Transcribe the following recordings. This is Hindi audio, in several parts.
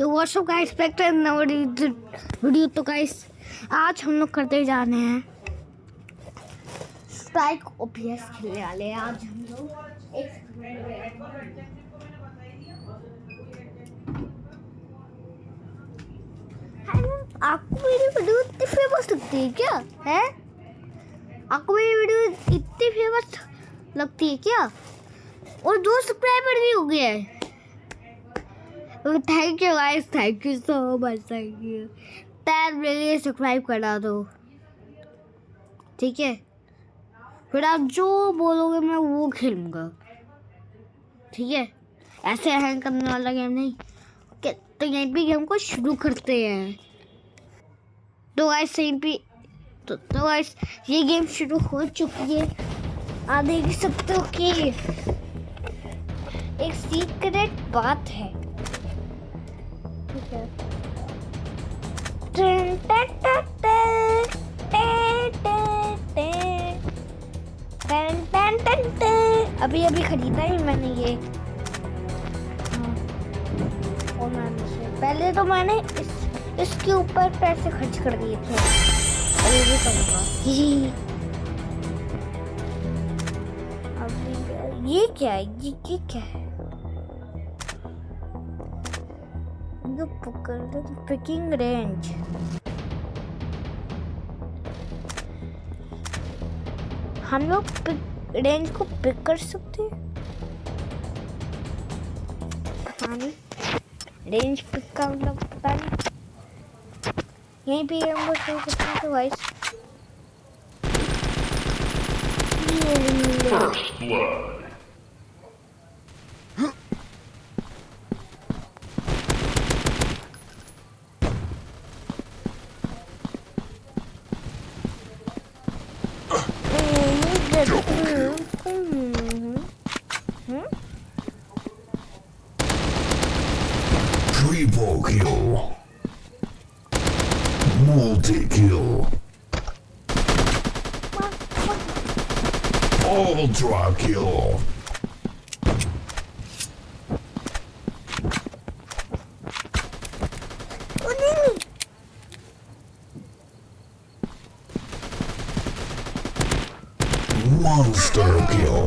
What's up guys, back to another video. तो गाइस आज हम लोग करते जाने हैं स्ट्राइक ओपीएस खेलने वाले हैं आज हम लोग। आपको मेरी वीडियो इतनी फेमस लगती है क्या? है आपको मेरी वीडियो इतनी फेमस लगती है क्या? और 2 सब्सक्राइबर भी हो गए हैं। Thank you guys, thank you so much, thank you. तैर मेरे लिए सब्सक्राइब करा दो, ठीक है? फिर आप जो बोलोगे मैं वो खेलूँगा, ठीक है? ऐसे हैंग करने वाला गेम नहीं। ओके, तो यहीं पे गेम को शुरू करते हैं। तो गाइस यहीं पे तो गाइस ये गेम शुरू हो चुकी है। आप देख सकते हो कि एक सीक्रेट बात है, ठीक है? अभी खरीदा ही मैंने ये। और पहले तो मैंने इसके ऊपर पैसे खर्च कर दिए थे। अभी भी करूँगा। अभी ये क्या है? ये क्या है? Picking range. हम लोग रेंज को पिक कर सकते हैं? पता नहीं, रेंज पिक का मतलब पता नहीं। यहीं पे हम लोग कर सकते हैं। तो guys First blood. Triple kill. Multi-kill. Ultra kill. Monster kill.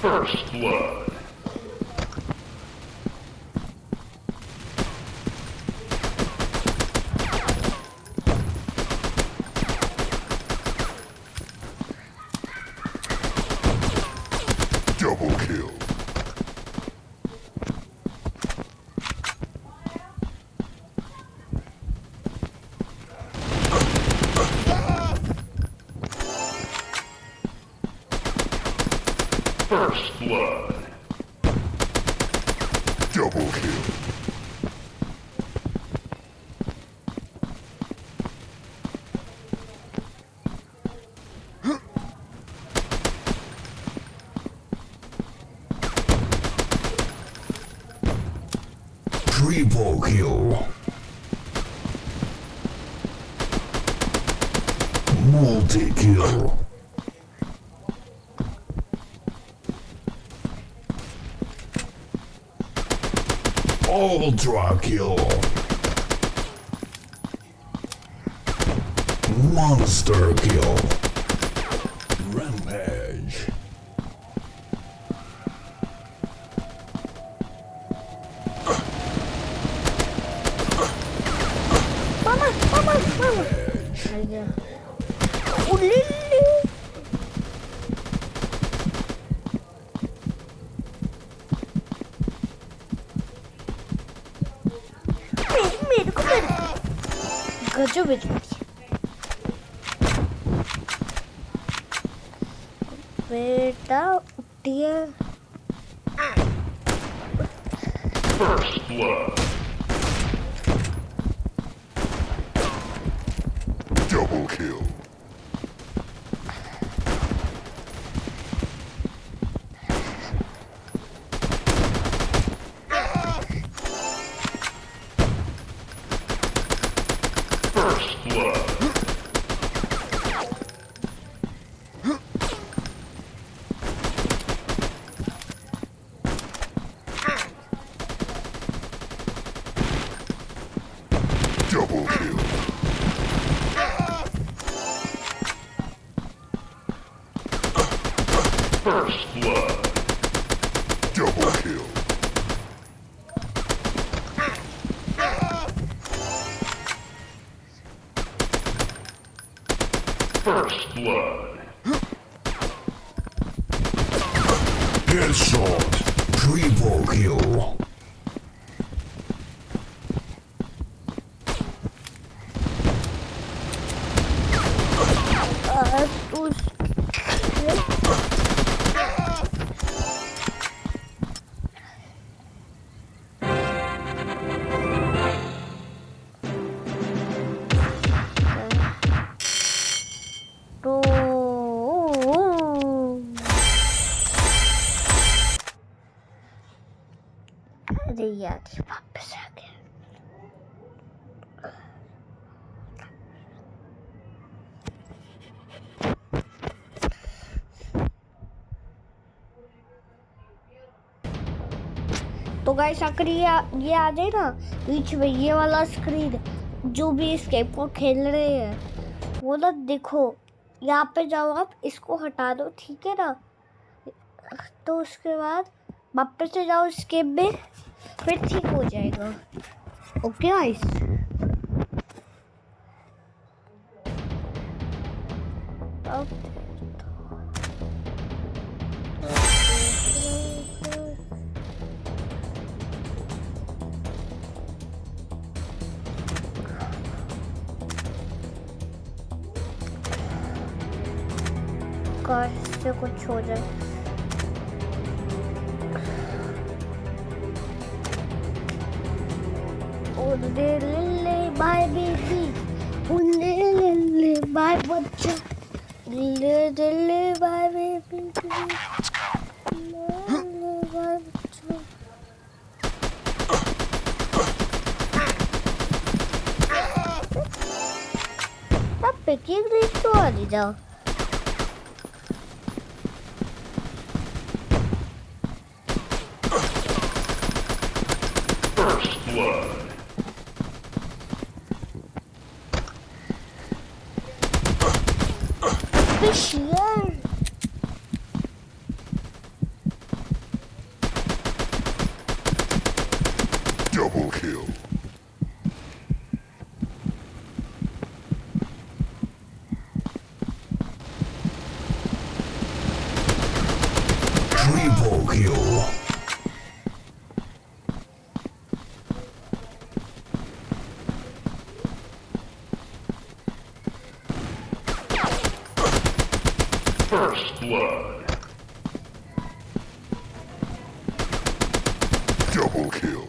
First blood. Double kill. First blood. Double kill. Triple kill. Multi-kill. Ultra kill. Monster kill. Rampage. Mama. मेरे को गजब बेटा उठिए। First blood. Double kill. First blood. First blood. Double kill. First blood. Headshot. Triple kill. तो अरे यार वापस आ गया। तो गाइस आखिर ये आ जाए ना बीच में ये वाला स्क्रीन, जो भी स्केप को खेल रहे हैं वो ना देखो, यहाँ पे जाओ आप, इसको हटा दो, ठीक है ना। तो उसके बाद वापस से जाओ स्केप में, फिर ठीक हो जाएगा। ओके गाइस, से कुछ हो जाए। ले बाय बेबी, ले बाय बच्चा, ले बाय बेबी, ले बाय बच्चा। अब पैकिंग रेट तो आ जाओ। Blood. Fish here. Double kill. Triple kill. First blood. Double kill.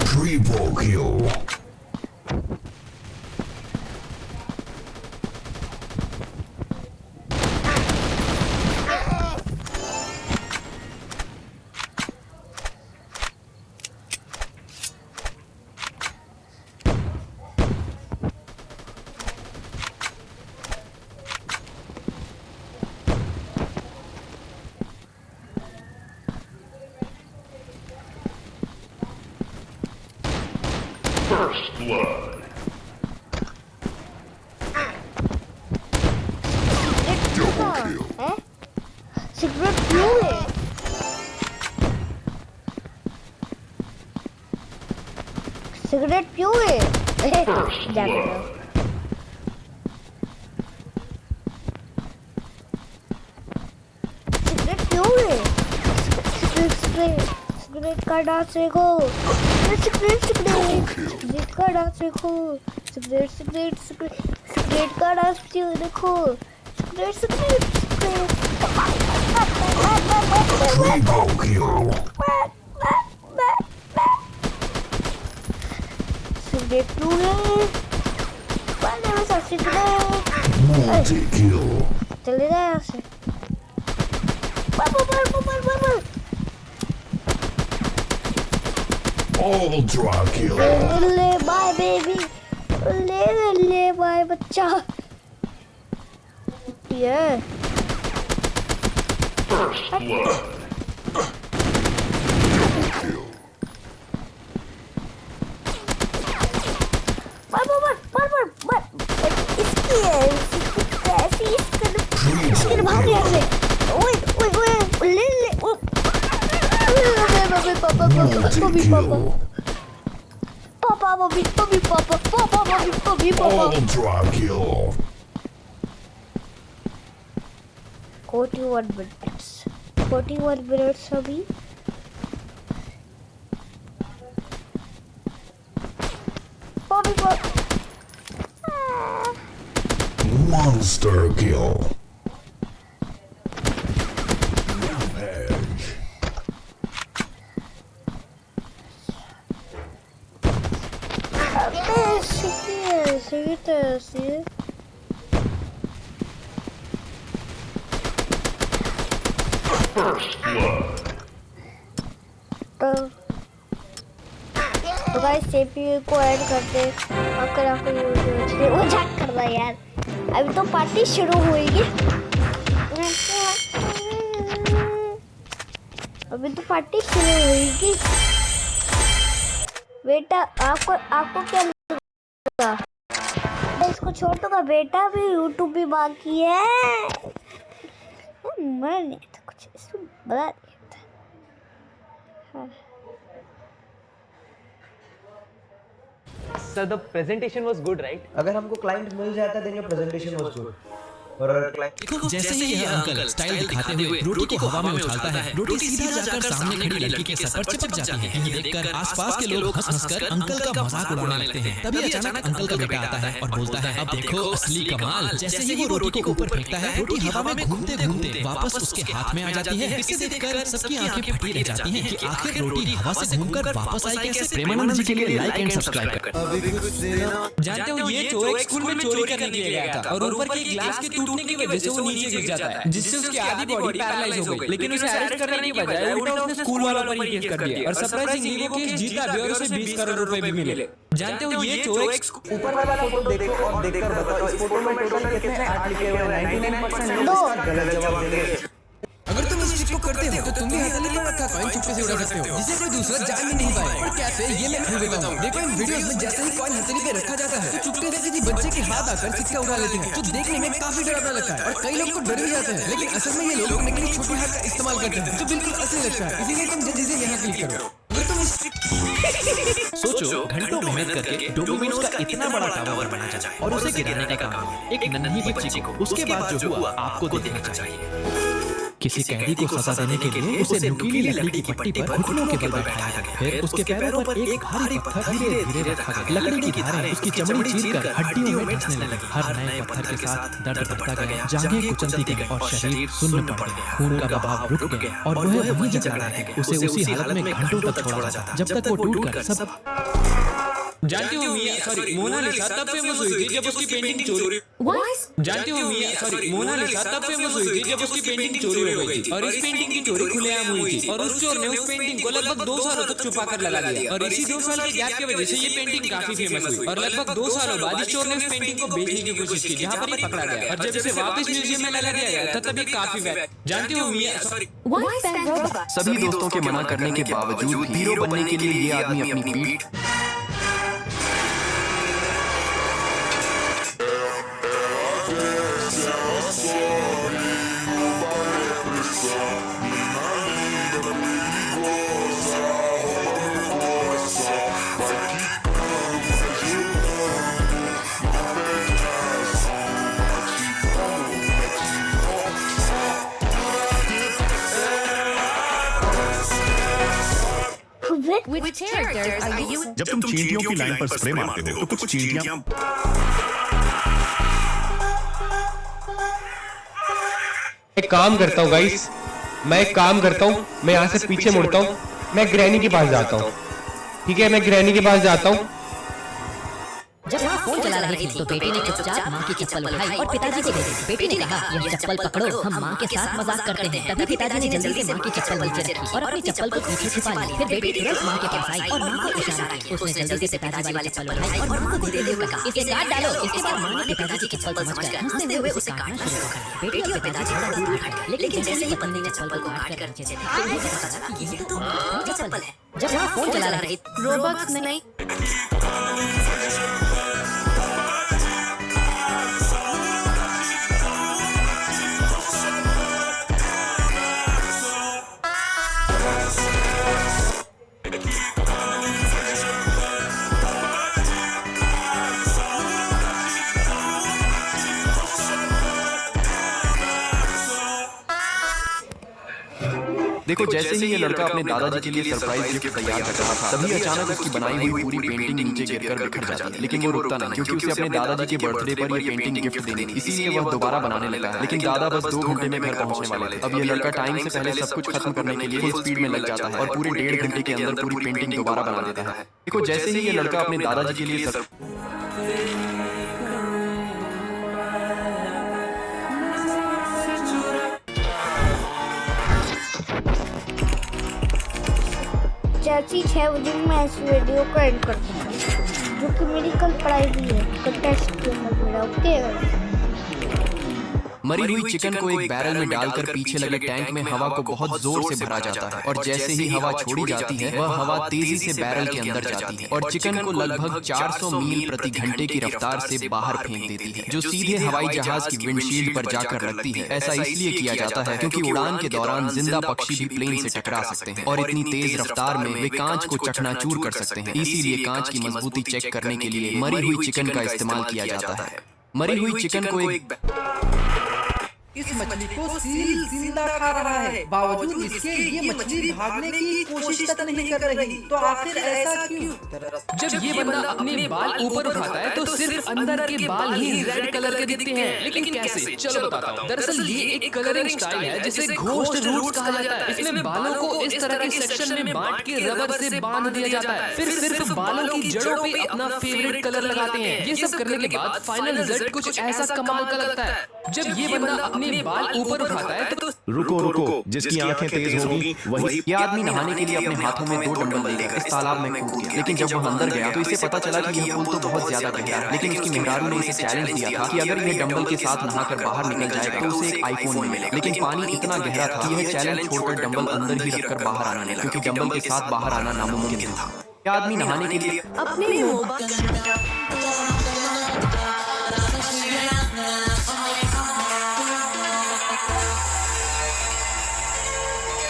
Triple kill. First blood. Double kill. Cigarette पियोगे? सिगरेट पियोगे? First blood. सिगरेट पियोगे? सिगरेट का डांस देखो। सिगरेट का डांस देखो। सिगरेट का डांस देखो। Cigarette Triple kill. सिगरेट पियोगे? पानी में सब सिगरेट। Multi kill. चले जाए यहाँ से। बल। Ultra kill. ले बाय बेबी, ले बाय बच्चा। ये First blood. Double kill. Ultra kill. 41 minutes. 41 minutes अभी. Monster kill. Rampage. Seguite. तो गाइस सीपीयू को ऐड करते अगर आपको वो चेक करना यार. अभी तो पार्टी शुरू होएगी. अभी तो पार्टी शुरू होएगी. बेटा आपको क्या लगता? मैं इसको छोड़ दूंगा बेटा. भी यूट्यूब भी बाकी है. मैं नहीं था कुछ इसमें बता दिया था. हाँ. Sir, the presentation was good, right? अगर हमको क्लाइंट मिल जाता then your presentation was good और देखो जैसे ही यह अंकल स्टाइल दिखाते हुए रोटी को हवा में उछालता है, रोटी सीधा जाकर सामने खड़ी लड़की के सर पर चिपक जाती है। यह देखकर आसपास के लोग हंस-हंसकर अंकल का मजाक उड़ाने लगते हैं। तभी अचानक अंकल का बेटा आता है और बोलता है, अब देखो असली कमाल। जैसे ही वो रोटी को ऊपर फेंकता है, रोटी हवा में घूमते-घूमते वापस उसके हाथ में आ जाती है। इसे देखकर सबकी आंखें फटी रह जाती हैं कि आखिर रोटी हवा से घूमकर वापस आई कैसे। प्रेमानंद जी के लिए लाइक एंड सब्सक्राइब करें। जानते हो ये चोर एक स्कूल में चोरी करने के लिए गया था और ऊपर के ग्लास के टूटने की वजह से वो नीचे गिर जाता है, जिससे उसकी आधी बॉडी पैरालाइज हो गई। लेकिन उसे अरेस्ट करने की बजाय उल्टा उसने स्कूल वालों पर ही केस कर दिया और सरप्राइजिंगली वो केस जीता भी और उसे 20 करोड़ रुपए भी मिले। जानते हो ये चोर एक ऊपर वाला फोटो देखो और देखकर बताओ इस फोटो में टोटल कितने आर्ट लिखे हुए हैं। 99% लोग गलत जवाब देंगे। अगर तुम इस ट्रिक को करते हो तो तुम भी हथेली पर रखा कॉइन चुपके से उड़ा सकते हो, जिसे कोई दूसरा जान भी नहीं पाए। और कैसे ये मैं खरीद देता हूँ। देखो इन वीडियोस में जैसे ही कॉइन हथेली पे रखा जाता है तो चुपके से किसी बच्चे के हाथ आकर सिक्का उड़ा लेते हैं, जो देखने में काफी डरावना लगता है और कई लोग तो डर भी जाते हैं। लेकिन असल में ये लोग नकली छोटी हाथ का इस्तेमाल करते हैं, जो बिल्कुल असली लगता है। इसीलिए तुम जल्दी से यहाँ क्लिक करो। अगर तुम सोचो घंटों मेहनत करके डोमिनोज का इतना बड़ा टावर बनाया जाए और उसे गिराने का काम एक नन्ही बच्ची को, उसके बाद जो हुआ आपको देखना चाहिए। किसी कैदी को सजा देने के लिए उसे नुकीली लकड़ी की पट्टी पर घुटनों के बल बैठाया गया। फिर उसके पैरों पर एक भारी पत्थर धीरे-धीरे रखा गया। लकड़ी की धारें उसकी चमड़ी चीरकर हड्डियों में धंसने लगी। हर नए पत्थर के साथ दर्द बढ़ता गया, जांघें कुचलती गईं और शरीर सुन्न पड़ गया। खून का बहाव रुक गया और वह वहीं जकड़ा रह गया। उसे उसी हालत में घंटों तक छोड़ा जाता जब तक वो टूटकर सब। जानते हो मोनालिसा तब फेमस हुई थी जब उसकी पेंटिंग चोरी। जानते हो मोनालिसा तब फेमस हुई थी जब उसकी पेंटिंग चोरी हो गई थी और इस पेंटिंग की चोरी खुलेआम हुई थी और उस चोर ने उस पेंटिंग को लगभग 2 सालों तक छुपा कर लगा दिया और इसी 2 साल के गैप की वजह से ये पेंटिंग काफी फेमस हुई और लगभग 2 सालों बाद इस चोर ने उस पेंटिंग को बेचने की कोशिश की, जहाँ पर ये पकड़ा गया और जब इसे वापस म्यूजियम में लगा दिया गया था तब ये काफी जानते हो सभी दोस्तों के मना करने के बावजूद हीरो बनने के लिए ये आदमी अपनी पीठ Which characters are you? जब तुम चींटियों की लाइन पर स्प्रे मारते हो तो कुछ चींटियां एक काम करता हूँ गाइस, मैं एक काम करता हूँ, मैं यहाँ से पीछे मुड़ता हूँ, मैं ग्रैनी के पास जाता हूँ। ठीक है, मैं ग्रैनी के पास जाता हूँ। जब वहाँ फोन चला रही थी तो बेटी ने चुपचाप माँ की चप्पल उठाई और पिताजी को दे दी। बेटी ने कहा, यह चप्पल पकड़ो, हम माँ के साथ मजाक करते हैं। तभी पिताजी ने जल्दी से माँ की चप्पल नीचे रखी और अपनी चप्पल को पीछे छिपा ली। फिर बेटी तुरंत माँ के पास आई और माँ को इशारा किया। उसने जल्दी से पिताजी वाली चप्पल उठाई और माँ को देते हुए कहा, इसे काट डालो। इसके बाद माँ ने पिताजी की चप्पल समझकर हंसते हुए उसे काटना शुरू कर दिया। बेटी और पिताजी थोड़ा दूर हट गए, लेकिन जैसे ही पत्नी ने चप्पल को काट कर नीचे देखा, उन्हें पता चला कि यह तो माँ की चप्पल है। जब वहाँ फोन चला रही रोबॉक्स नहीं देखो जैसे ही ये लड़का अपने दादाजी के लिए सरप्राइज गिफ्ट तैयार कर रहा था, तभी अचानक उसकी बनाई हुई पूरी पेंटिंग नीचे गिरकर बिखर जाती है। लेकिन वो रुकता नहीं, क्योंकि उसे अपने दादाजी के बर्थडे पर ये पेंटिंग गिफ्ट देनी थी, इसीलिए वह दोबारा बनाने लगा है। लेकिन दादा बस 2 घंटे में घर पहुंचने वाले थे। अब ये लड़का टाइम से पहले सब कुछ खत्म करने के लिए फुल स्पीड में लग जाता है और पूरे 1.5 घंटे के अंदर पूरी पेंटिंग दोबारा बना देता है। देखो जैसे ही ये लड़का अपने दादाजी के लिए चाची 6 बजे मैं इस वीडियो को एंड करता हूँ, जो कि मेरी कल पढ़ाई भी है, कल टेस्ट के अंदर मेरा। ओके, मरी हुई चिकन को एक बैरल में डालकर पीछे लगे टैंक में हवा को बहुत जोर से भरा जाता है और जैसे ही हवा छोड़ी जाती है वह हवा तेजी से बैरल के अंदर जाती है और चिकन को लगभग 400 मील प्रति घंटे की रफ्तार से बाहर फेंक देती है, जो सीधे हवाई जहाज की विंडशील्ड पर जाकर लगती है। ऐसा इसलिए किया जाता है क्योंकि उड़ान के दौरान जिंदा पक्षी भी प्लेन से टकरा सकते हैं और इतनी तेज रफ्तार में वे कांच को चकनाचूर कर सकते हैं। इसीलिए कांच की मजबूती चेक करने के लिए मरी हुई चिकन का इस्तेमाल किया जाता है। मरी हुई चिकन को एक इस मछली को सील जिंदा खा रहा है, बावजूद इसके ये मछली भागने की कोशिश तक नहीं कर रही। तो आखिर ऐसा क्यों? जब ये बंदा अपने बाल ऊपर उठाता है तो सिर्फ अंदर के बाल ही रेड कलर के दिखते हैं। लेकिन कैसे? चलो बताता हूँ। दरअसल ये एक कलरिंग स्टाइल है जिसे घोस्ट रूट्स कहा जाता है। इसमें बालों को इस तरह के सेक्शन में बांट के रबर से बांध दिया जाता है, फिर सिर्फ बालों की जड़ों पे अपना फेवरेट कलर लगाते हैं। ये सब करने के बाद फाइनल रिजल्ट कुछ ऐसा कमाल का लगता है। जब ये बंदा अपने बाल ऊपर उठाता है तो रुको, जिसकी आंखें तेज होगी वही। ये आदमी नहाने के लिए अपने हाथों में 2 डंबल लेकर इस तालाब में कूद गया। लेकिन जब वह अंदर गया तो इसे पता चला कि यह पुल तो बहुत ज्यादा गहरा है। लेकिन उसकी मेहरारू ने इसे चैलेंज दिया था कि अगर यह डंबल के साथ नहाकर बाहर निकल जाएगा तो उसे एक आईफोन मिलेगा। लेकिन पानी इतना गहरा था कि यह चैलेंज छोड़कर डंबल अंदर ही रखकर बाहर आने लगा, क्योंकि डंबल के साथ बाहर आना नामुमकिन था। यह आदमी नहाने के लिए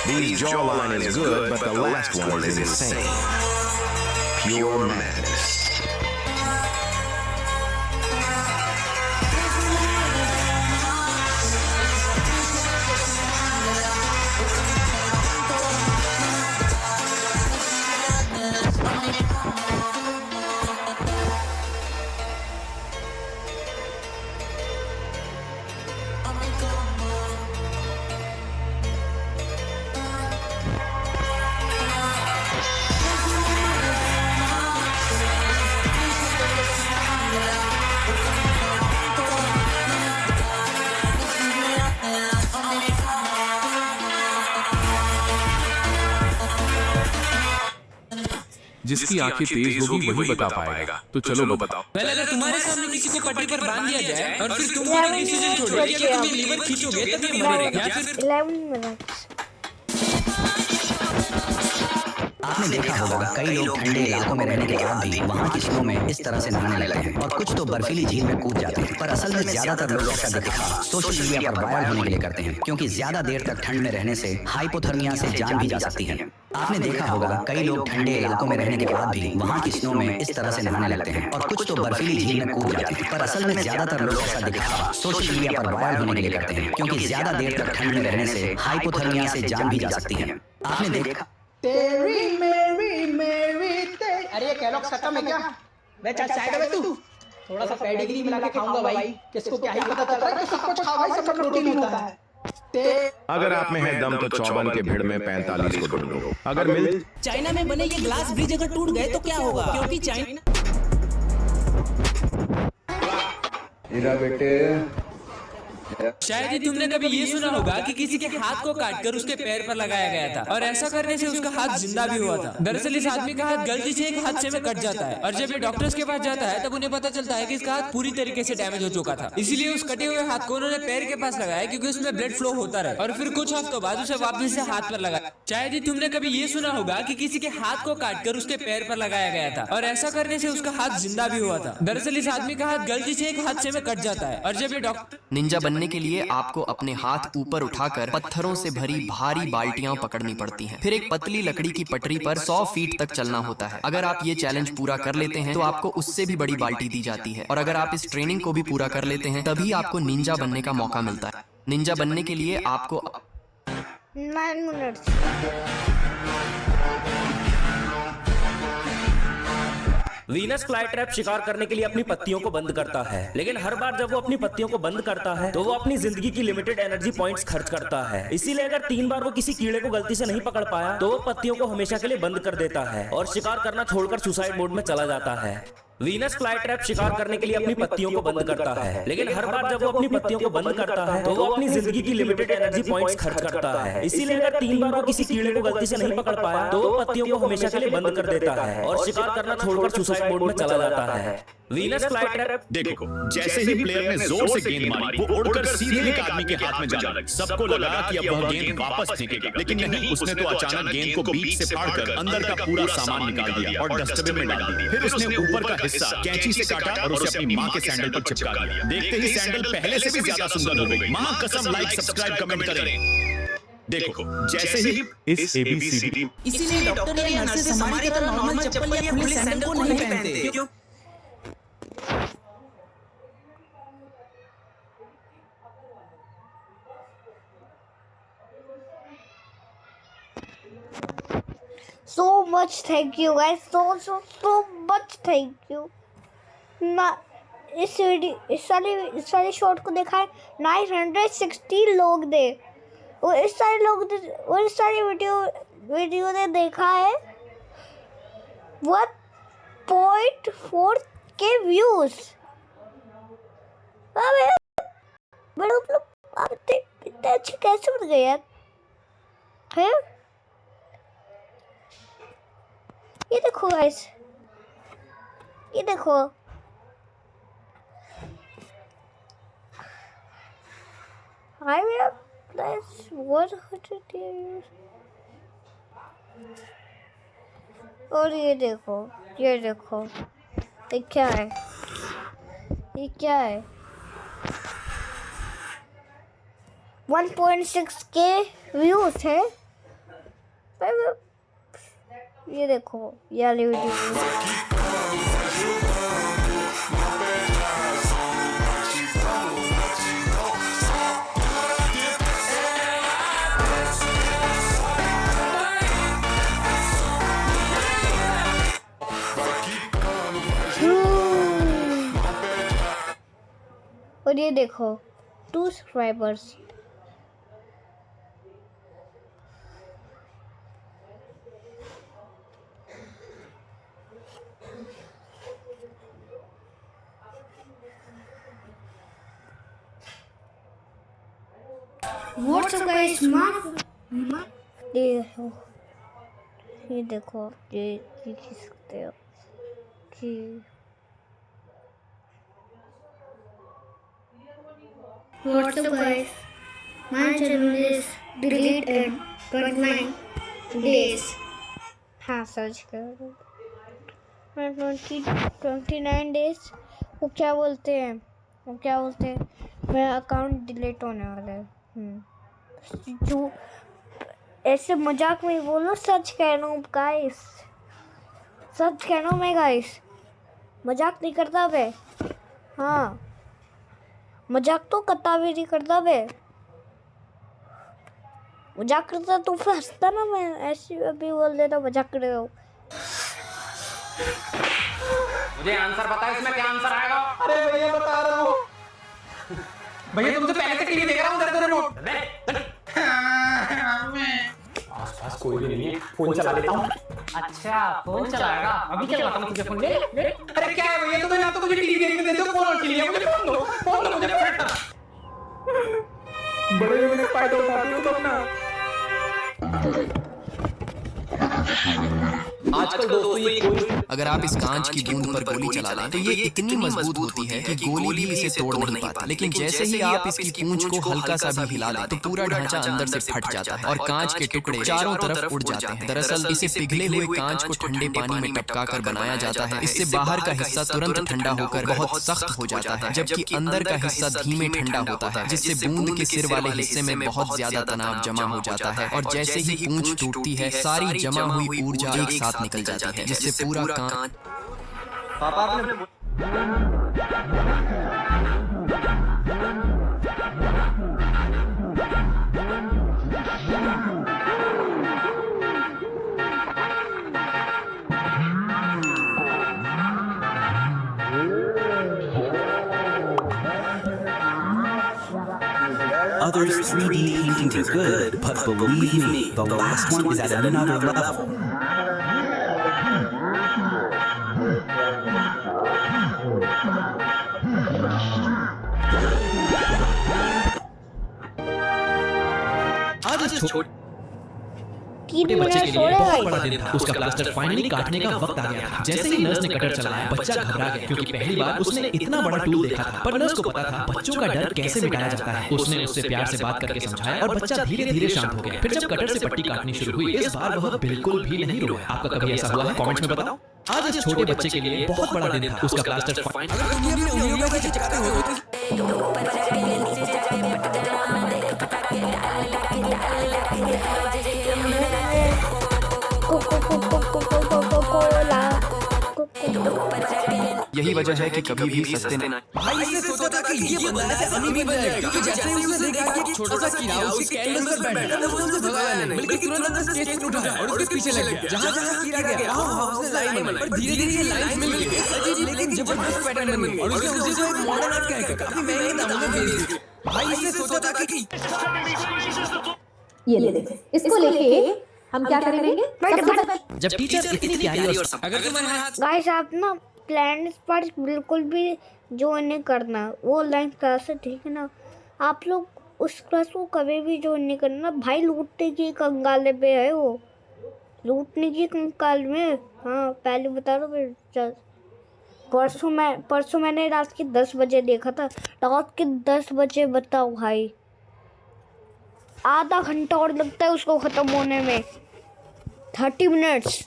This jawline is good, but the last one is insane. Pure madness. जिसकी आंखें तेज होगी वही बता पाएगा। तो चलो बताओ। पहले अगर तुम्हारे सामने किसी को पट्टी पर बांध दिया जाए और फिर तुम पूरा डिसीजन छोड़ोगे कि अगर तुम लीवर खींचोगे तब ये मरेगा या फिर 11 मिनट्स। आपने देखा होगा कई लोग ठंडे इलाकों में रहने के बाद भी वहाँ की स्नो में इस तरह से नहाने लगते हैं और कुछ तो बर्फीली झील में कूद जाते हैं। पर असल में ज्यादातर लोग ऐसा दिखा सोशल मीडिया पर वायरल होने के लिए करते हैं, क्योंकि ज्यादा देर तक ठंड में रहने से हाइपोथर्मिया से जान भी जा सकती है। आपने देखा होगा कई लोग ठंडे इलाकों में रहने के बाद भी वहाँ की स्नो में इस तरह से नहाने लगते हैं और कुछ तो बर्फीली झील में कूद जाते हैं। पर असल में ज्यादातर लोग ऐसा दिखा सोशल मीडिया पर वायरल होने के लिए करते हैं, क्योंकि ज्यादा देर तक ठंड में रहने से हाइपोथर्मिया से जान भी जा सकती है। आपने देखा तेरी मेरी अरे ये कैलॉग्स खत्म है क्या? मैं चल साइड में तू थोड़ा सा पेडिग्री मिला के खाऊंगा भाई। किसको क्या ही पता चल रहा है कि सब कुछ खाओ भाई, सब में प्रोटीन होता है। अगर आप में है दम तो चौबन के भीड़ में 45 को ढूंढो। अगर मिल चाइना में बने ये ग्लास ब्रिज अगर टूट गए तो क्या होगा? क्योंकि चाइना बेटे शायद ही तुमने कभी ये सुना होगा कि किसी के हाथ को काटकर उसके पैर पर लगाया गया था और ऐसा करने से उसका हाथ जिंदा भी हुआ था। दरअसल इस आदमी का हाथ गलती से एक हादसे में कट जाता है और जब ये डॉक्टर्स के पास जाता है तब उन्हें पता चलता है कि इसका हाथ पूरी तरीके से डैमेज हो चुका था। इसीलिए उस कटे हुए हाथ को उन्होंने पैर के पास लगाया क्योंकि उसमें ब्लड फ्लो होता रहे और फिर कुछ हफ्तों बाद उसे वापस से हाथ पर लगाया। शायद ही तुमने कभी ये सुना होगा कि किसी के हाथ को काटकर उसके पैर पर लगाया गया था और ऐसा करने से उसका हाथ जिंदा भी हुआ था। दरअसल इस आदमी का हाथ गलती से एक हादसे में कट जाता है और जब ये डॉक्टर निंजा बनने के लिए आपको अपने हाथ ऊपर उठाकर पत्थरों से भरी भारी बाल्टियां पकड़नी पड़ती हैं। फिर एक पतली लकड़ी की पटरी पर 100 फीट तक चलना होता है। अगर आप ये चैलेंज पूरा कर लेते हैं तो आपको उससे भी बड़ी बाल्टी दी जाती है और अगर आप इस ट्रेनिंग को भी पूरा कर लेते हैं तभी आपको निंजा बनने का मौका मिलता है। निंजा बनने के लिए आपको 9 minutes. वीनस फ्लाई ट्रैप शिकार करने के लिए अपनी पत्तियों को बंद करता है, लेकिन हर बार जब वो अपनी पत्तियों को बंद करता है तो वो अपनी जिंदगी की लिमिटेड एनर्जी पॉइंट्स खर्च करता है। इसीलिए अगर 3 बार वो किसी कीड़े को गलती से नहीं पकड़ पाया तो वो पत्तियों को हमेशा के लिए बंद कर देता है और शिकार करना छोड़कर सुसाइड मोड में चला जाता है। वीनस फ्लाई ट्रैप शिकार करने के लिए अपनी पत्तियों को बंद करता है, लेकिन हर बार जब वो अपनी पत्तियों को बंद करता है तो वो अपनी जिंदगी की लिमिटेड एनर्जी पॉइंट्स खर्च करता है। इसीलिए अगर 3 बार वो किसी कीड़े को गलती से नहीं पकड़ पाया तो वो पत्तियों को हमेशा के लिए बंद कर देता है और शिकार करना छोड़कर सुसाइड मोड में चला जाता है। वीनस फ्लाई ट्रैप देखो, जैसे ही प्लेयर ने जोर से गेंद मारी वो उड़कर सीधे एक आदमी के हाथ में जा लगी। सबको लगा कि अब वह गेंद वापस फेंकेगा, लेकिन नहीं, उसने तो अचानक गेंद को बीच से फाड़कर अंदर का पूरा सामान निकाल दिया और डस्टबिन में डाल दिया। फिर उसने ऊपर का हिस्सा कैंची से काटा और उसे अपनी माँ के सैंडल पर चिपका दिया। देखते ही सैंडल पहले से भी ज्यादा सुंदर हो गई। माँ कसम, लाइक, सब्सक्राइब, कमेंट करें। देखो, जैसे ही इस ABCD इसीलिए डॉक्टर या नर्सेस हमारी तरह नॉर्मल चप्पल या खुले सैंडल को नहीं पहनते। क्यों? So much thank you guys, so much thank you। ना इस सारे शॉट को देखा है 960 लोग ने, और इस सारे वीडियो ने देखा है 1.4K व्यूज। बड़े लोग आप इतने अच्छे कैसे बन गए यार? है ये देखो गाइस, ये देखो, I have plus 100 views। और ये देखो, ये क्या है? ये क्या है? 1.6K व्यूज है। ये देखो, ये वाली वीडियो। और ये देखो 2 सब्सक्राइबर्स। What's up guys, ये देखो, ये देख सकते हो कि What's up guys, my channel is delete in 29 days। हाँ सर्च करो 29 डेज। वो क्या बोलते हैं मेरा अकाउंट डिलीट होने वाला है। जो ऐसे मजाक में बोलो, सच कह रहा हूँ गाइस, सच कह रहा हूँ मैं गाइस, मजाक नहीं करता बे। हाँ, मजाक तो कता भी नहीं करता बे। मजाक करता तो फिर हंसता ना, मैं ऐसे अभी बोल देता मजाक कर रहा हूँ। मुझे आंसर बता, इसमें क्या आंसर आएगा? अरे भैया बता रहा हूँ भैया, तुमसे पहले से टीवी देख रहा हूँ, दे रिमोट। आसपास कोई भी नहीं है, फोन चला लेता हूँ। अच्छा, फोन चलाएगा? अभी चलाता हूँ तुझे फोन। ले। अरे क्या है भैया, तो ना तो मुझे टीवी देखने देते हो, फोन और मुझे फोन दो मुझे। बड़े बड़े फायदा उठाते हो तुम ना। आजकल दोस्तों ये अगर आप इस कांच की बूंद पर गोली चला लें तो ये इतनी मजबूत होती है कि गोली भी इसे तोड़ नहीं पाती। लेकिन जैसे ही आप इसकी पूंछ को हल्का सा भी हिला दें तो पूरा ढांचा अंदर से फट जाता है और कांच के टुकड़े चारों तरफ उड़ जाते हैं। दरअसल इसे पिघले हुए कांच को ठंडे पानी में टपका कर बनाया जाता है। इससे बाहर का हिस्सा तुरंत ठंडा होकर बहुत सख्त हो जाता है, जबकि अंदर का हिस्सा धीमे ठंडा होता है, जिससे बूंद के सिर वाले हिस्से में बहुत ज्यादा तनाव जमा हो जाता है और जैसे ही पूंछ टूटती है सारी जमा हुई ऊर्जा एक साथ निकल जाती है, जिससे पूरा कांच। पापा आपने others 3D paintings are good, but believe me, the last one is at another level. आज इस छोटे 3 बच्चे मिनट के लिए सोएगा बहुत ही। बड़ा दिन था। उसका प्लास्टर फाइनली काटने का वक्त आ गया था। जैसे ही नर्स ने कटर चलाया, बच्चा घबरा गया क्योंकि पहली बार उसने इतना बड़ा टूल देखा था। पर नर्स को पता था बच्चों का डर कैसे मिटाया जाता है। उसने उससे प्यार से बात करके समझाया और बच्चा धीरे धीरे शांत हो गया। फिर जब कटर से पट्टी काटनी शुरू हुई, इस बार वह बिल्कुल भी नहीं रोया। आपका कभी ऐसा हुआ है? कमेंट्स में बताओ। आज इस छोटे बच्चे के लिए बहुत बड़ा दिन था। उसका प्लास्टर यही वजह है कि कभी भी सस्ते नहीं। भाई इसने सोचा था कि ये बंदा ऐसे अमीर भी बन जाएगा क्योंकि जैसे ही उसने देखा कि एक छोटा सा कीड़ा उसके कैनवस पर बैठा है, वो उसे भगाया नहीं, बल्कि तुरंत अपना स्केच पेन उठाया और उसके पीछे लग गया। जहाँ-जहाँ कीड़ा गया, वहाँ उसने लाइन बनाई। पर धीरे-धीरे ये लाइन मिल गई, अजीब लेकिन जबरदस्त पैटर्न बन गई और उसने उसी को एक मॉडर्न आर्ट कहकर काफी महंगे दामों में बेच दिया। भाई इसने सोचा था कि ये ले देख, इसको लेके हम क्या करेंगे? जब टीचर इतनी प्यारी और अगर तुम्हारे हाथ गाइस आप ना प्लैनेट्स पर बिल्कुल भी जो नहीं करना, वो ऑनलाइन क्लास है ठीक है ना। आप लोग उस क्लास को कभी भी जो नहीं करना। भाई लूटने की कंगाले पे है वो, लूटने की कंगाल में। हाँ पहले बता रहा हूँ। परसों मैंने रात के 10 बजे देखा था। रात के 10 बजे बताओ भाई, आधा घंटा और लगता है उसको ख़त्म होने में। 30 मिनट्स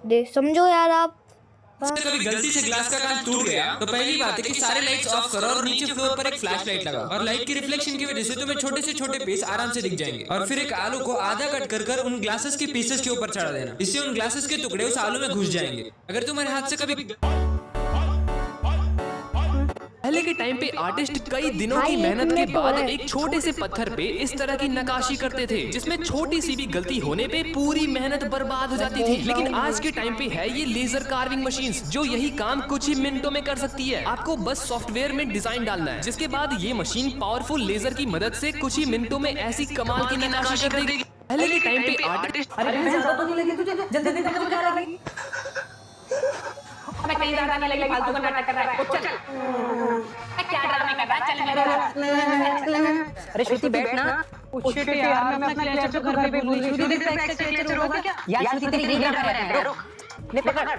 दे, समझो यार आप। कभी गलती से ग्लास का कांच टूट गया तो पहली बात है कि सारे लाइट्स ऑफ करो और नीचे फ्लोर पर एक फ्लैश लाइट लगाओ और लाइट की रिफ्लेक्शन की वजह से तुम्हें छोटे से छोटे पीस आराम से दिख जाएंगे। और फिर एक आलू को आधा कट कर उन ग्लासेस के पीसेस के ऊपर चढ़ा देना। इससे उन ग्लासेस के टुकड़े उस आलू में घुस जाएंगे। अगर तुम्हारे हाथ से कभी पहले के टाइम पे आर्टिस्ट कई दिनों की मेहनत के बाद एक छोटे से पत्थर पे इस तरह की नक्काशी करते थे जिसमें छोटी सी भी गलती होने पे पूरी मेहनत बर्बाद हो जाती थी। लेकिन आज के टाइम पे है ये लेजर कार्विंग मशीन्स जो यही काम कुछ ही मिनटों में कर सकती है। आपको बस सॉफ्टवेयर में डिजाइन डालना है, जिसके बाद ये मशीन पावरफुल लेजर की मदद से कुछ ही मिनटों में ऐसी कमाल की नक्काशी कर देगी। पहले के टाइम पे आर्टिस्ट मैं कहीं ड्रामे लगे फालतू का नाटक कर रहा है। चल मैं क्या ड्रामे कर रहा है? चल मेरे साथ। अरे श्रुति बैठ ना। शिट यार मैं अपना क्लेचर तो घर पे भूल गई। श्रुति देख एक्स्ट्रा क्लेचर होगा क्या? यार श्रुति तेरी रीग्राम कर रहा है। रुक ले पकड़।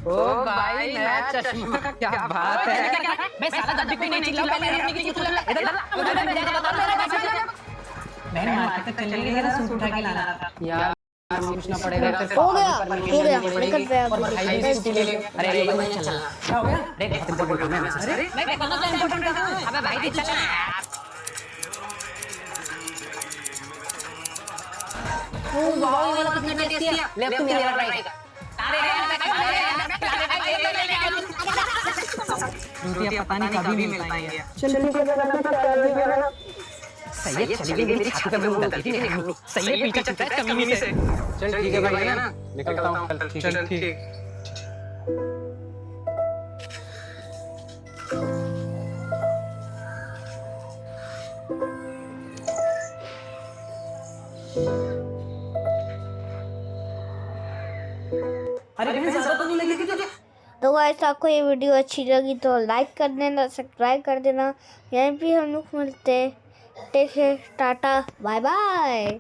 ओ भाई नया चश्मा, क्या बात है। मैं साला दब भी नहीं चिल्ला पहले अपनी की तू लगा इधर उधर मैं जाकर बता मेरा पैसा। मैं मार्केट तक चलेंगे जरा सूट उठा के लाना था यार। पूछना पड़ेगा। हो गया निकल गया। और भाई भी छुट्टी ले ले। अरे ये मैं चलना। क्या हो गया? अरे बहुत इंपॉर्टेंट है मैसेज। अरे मैं कौन सा इंपॉर्टेंट कर रहा हूं? अबे भाई भी चलना। ओ वाओ ये वाला कितना टेस्टी है। ले अब तू मेरा वाला ट्राई कर। अरे रोटी पता नहीं कभी भी मिल पाएंगे। चल ठीक है जरा अपना चार्ज भी ना। सही है चली गई मेरी छाती पे मुंह डालती थी नहीं। सही है पीछे चलता है कमीने से। चल ठीक है भाई ना निकलता हूं। चल ठीक। अरे कहीं ज्यादा तो नहीं लगी तुझे? तो गाइस आपको ये वीडियो अच्छी लगी तो लाइक कर देना, सब्सक्राइब कर देना। यहीं पे हम लोग मिलते हैं। Take care, tata, bye bye.